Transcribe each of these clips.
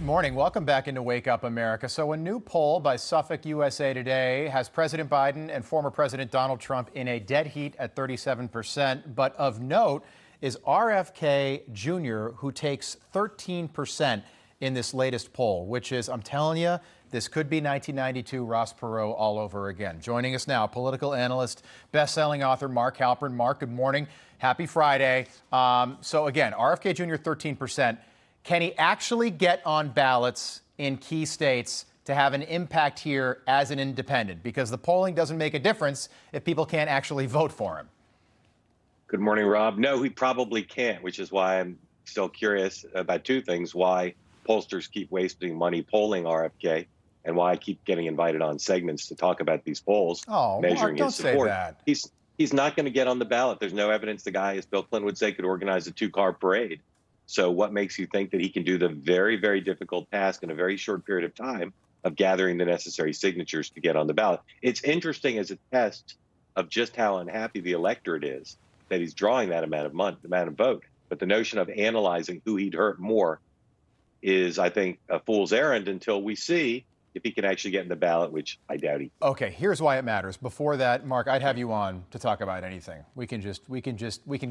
morning. Welcome back into Wake Up America. So a new poll by Suffolk USA Today has President Biden and former President Donald Trump in a dead heat at 37%. But of note is RFK Jr., who takes 13% in this latest poll, which is, I'm telling you, this could be 1992 Ross Perot all over again. Joining us now, political analyst, best-selling author Mark Halperin. Mark, good morning. Happy Friday. So again, RFK Jr., 13%. Can he actually get on ballots in key states to have an impact here as an independent? Because the polling doesn't make a difference if people can't actually vote for him. Good morning, Rob. No, he probably can't, which is why I'm still curious about two things: why pollsters keep wasting money polling RFK, and why I keep getting invited on segments to talk about these polls, measuring Mark, his support. don't say that. He's not going to get on the ballot. There's no evidence the guy, as Bill Clinton would say, could organize a two-car parade. So what makes you think that he can do the very, very difficult task in a very short period of time of gathering the necessary signatures to get on the ballot? It's interesting as a test of just how unhappy the electorate is that he's drawing that amount of vote. But the notion of analyzing who he'd hurt more is, I think, a fool's errand until we see if he can actually get in the ballot, which I doubt he can. Okay, here's why it matters. Before that, Mark, I'd have you on to talk about anything. We can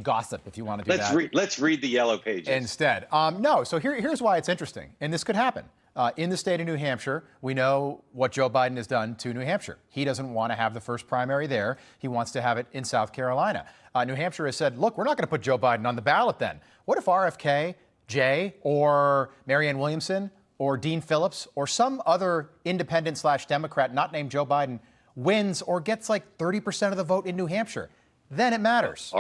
gossip if you want to do that. Let's read the yellow pages instead. No, so here's why it's interesting, and this could happen. In the state of New Hampshire, we know what Joe Biden has done to New Hampshire. He doesn't want to have the first primary there. He wants to have it in South Carolina. New Hampshire has said, look, we're not going to put Joe Biden on the ballot then. What if RFK, Jay, or Marianne Williamson, or Dean Phillips, or some other independent/Democrat not named Joe Biden wins or gets like 30% of the vote in New Hampshire? Then it matters.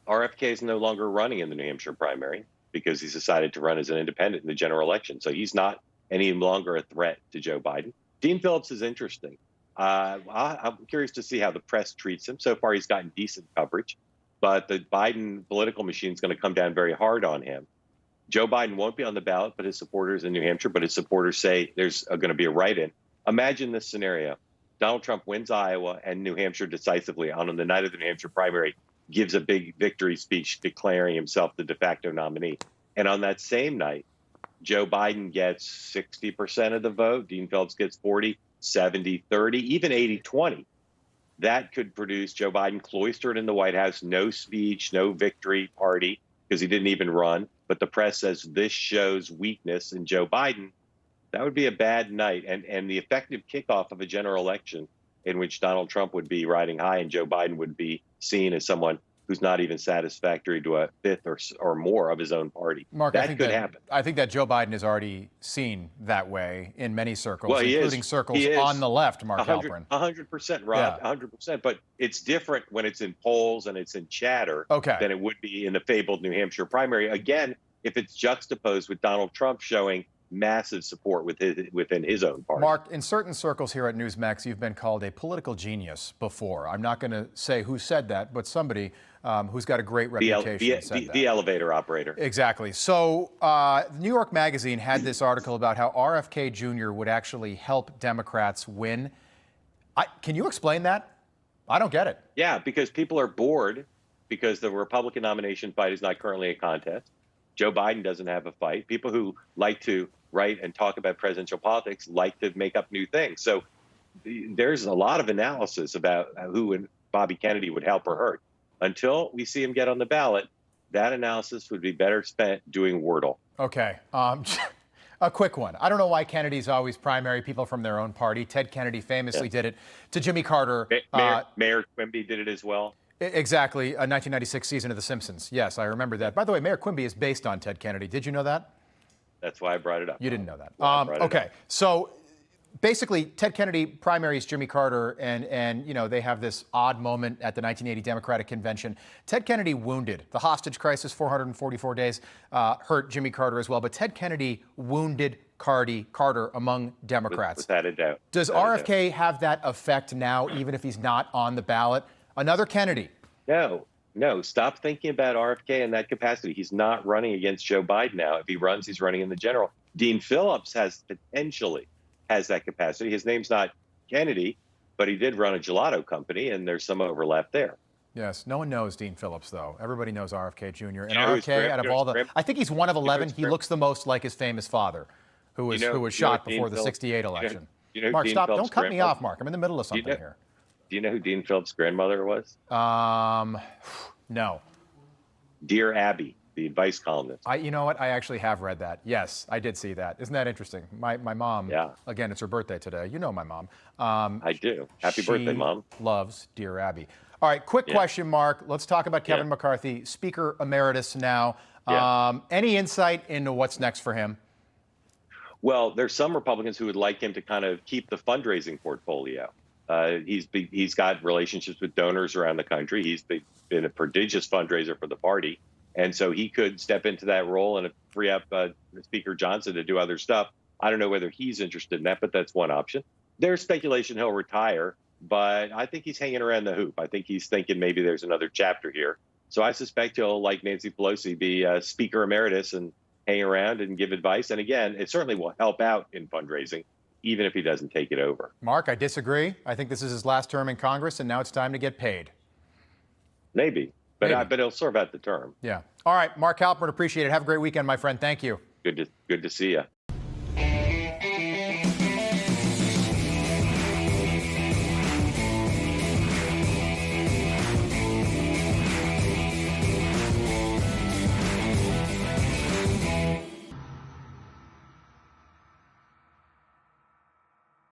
RFK is no longer running in the New Hampshire primary because he's decided to run as an independent in the general election. So he's not any longer a threat to Joe Biden. Dean Phillips is interesting. I'm curious to see how the press treats him. So far, he's gotten decent coverage, but the Biden political machine is going to come down very hard on him. Joe Biden won't be on the ballot, but his supporters in New Hampshire, but his supporters say there's going to be a write-in. Imagine this scenario. Donald Trump wins Iowa and New Hampshire decisively on the night of the New Hampshire primary, gives a big victory speech declaring himself the de facto nominee. And on that same night, Joe Biden gets 60% of the vote. Dean Phillips gets 40, 70, 30, even 80, 20. That could produce Joe Biden cloistered in the White House, no speech, no victory party, because he didn't even run. But the press says this shows weakness in Joe Biden. That would be a bad night. And the effective kickoff of a general election in which Donald Trump would be riding high and Joe Biden would be seen as someone who's not even satisfactory to a fifth or more of his own party. Mark, that could happen. I think that Joe Biden is already seen that way in many circles, well, including circles on the left, Mark Halperin. 100%, Rob, yeah. 100%. But it's different when it's in polls and it's in chatter than it would be in the fabled New Hampshire primary. Again, if it's juxtaposed with Donald Trump showing massive support within his own party. Mark, in certain circles here at Newsmax, you've been called a political genius before. I'm not going to say who said that, but somebody who's got a great reputation said that. The elevator operator. Exactly. So New York Magazine had this article about how RFK Jr. would actually help Democrats win. Can you explain that? I don't get it. Yeah, because people are bored because the Republican nomination fight is not currently a contest. Joe Biden doesn't have a fight. People who like to write and talk about presidential politics like to make up new things. So there's a lot of analysis about who Bobby Kennedy would help or hurt. Until we see him get on the ballot, that analysis would be better spent doing Wordle. Okay. A quick one. I don't know why Kennedy's always primary people from their own party. Ted Kennedy famously did it to Jimmy Carter. Mayor Quimby did it as well. Exactly. A 1996 season of The Simpsons. Yes, I remember that. By the way, Mayor Quimby is based on Ted Kennedy. Did you know that? That's why I brought it up. You didn't know that. Okay. So basically, Ted Kennedy primaries Jimmy Carter, and you know, they have this odd moment at the 1980 Democratic Convention. Ted Kennedy wounded. The hostage crisis, 444 days, hurt Jimmy Carter as well. But Ted Kennedy wounded Carter among Democrats. Without a doubt. Does RFK have that effect now, even if he's not on the ballot? Another Kennedy. No. Stop thinking about RFK in that capacity. He's not running against Joe Biden now. If he runs, he's running in the general. Dean Phillips has that capacity. His name's not Kennedy, but he did run a gelato company, and there's some overlap there. Yes, no one knows Dean Phillips, though. Everybody knows RFK Jr. And RFK, out of all the, I think he's one of 11. He looks the most like his famous father. who was shot before the '68 election. Mark, Dean stop! Phillips' Don't cut me grandmother- off, Mark. I'm in the middle of something here. Do you know who Dean Phillips' grandmother was? No. Dear Abby, the advice columnist. You know what? I actually have read that. Yes, I did see that. Isn't that interesting? My mom. Yeah. Again, it's her birthday today. You know my mom. I do. Happy birthday, Mom. Loves Dear Abby. All right, quick question, Mark. Let's talk about Kevin McCarthy, Speaker Emeritus now. Any insight into what's next for him? Well, there's some Republicans who would like him to kind of keep the fundraising portfolio. He's got relationships with donors around the country. He's been a prodigious fundraiser for the party. And so he could step into that role and free up Speaker Johnson to do other stuff. I don't know whether he's interested in that, but that's one option. There's speculation he'll retire, but I think he's hanging around the hoop. I think he's thinking maybe there's another chapter here. So I suspect he'll, like Nancy Pelosi, be Speaker Emeritus and hang around and give advice. And again, it certainly will help out in fundraising, even if he doesn't take it over. Mark, I disagree. I think this is his last term in Congress, and now it's time to get paid. Maybe. But he'll serve out the term. Yeah. All right, Mark Halperin, appreciate it. Have a great weekend, my friend. Thank you. Good to see you.